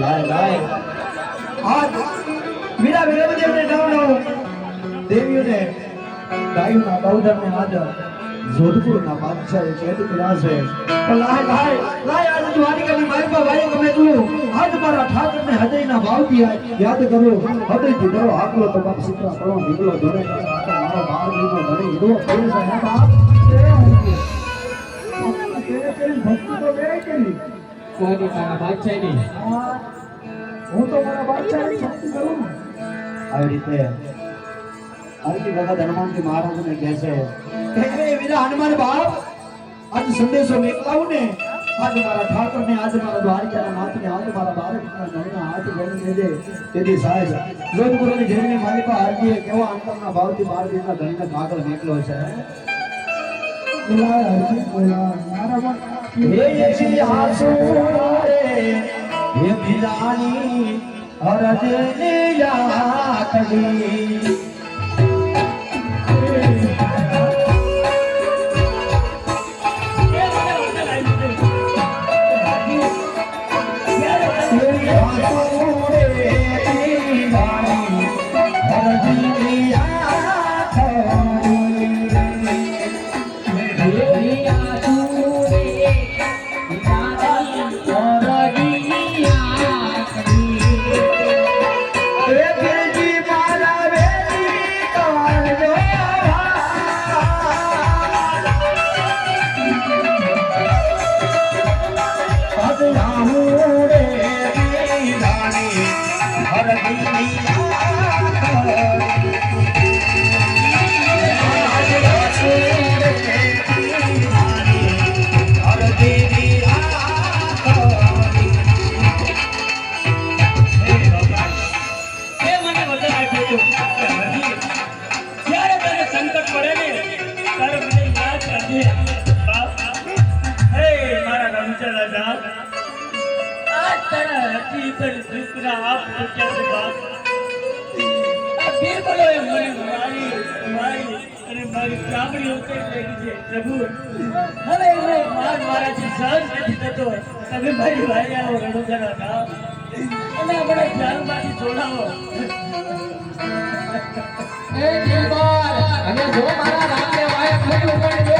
લાય લાય આજ મીરા વીરદેવને નવ દેવીઓને ગાયોના ગૌધરને આજ જોધપુરના બાદશાહે કેદ કર્યા છે. લાય લાય લાય આજ દ્વારિકાની માલપા વાયો ગમે તું આજ મારા ઠાકરને હૃદયના ભાવથી યાદ કરો, હૃદયથી કરો આકલો તો બાપ સિકરા કરો નીકળો ધોરે મારો બાર દીનો ધણી હીરો ફેર છે હે બાપ ભક્તિ તો મેં કરી કોઈ તારા બાદશાહ નહીં. હું તો મારા બાદશાહની ભક્તિ કરું. આવી રીતે આરતી ભગત હનુમાનજી મહારાજને કહે છે કે હે વીરા હનુમાન બાપ આજ સંદેશો મેકલાવું ને આજ મારા ઠાકરને આજ મારા દ્વારકાના નાથને આજ મારા બાળકના ધણીના હાથ જોડી દેજે. તેથી સાહેબ જોધપુરની જેવીની માલિકા આરતીએ કેવા અંતરના ભાવથી બાર દીના ધણીને કાગળ મેકલો છે. હે યશી આસુ રે હે ભિલાની અરજને યાકડી એ દિલબાર અને જો મારા રામને વાયા ખોટું પણ જો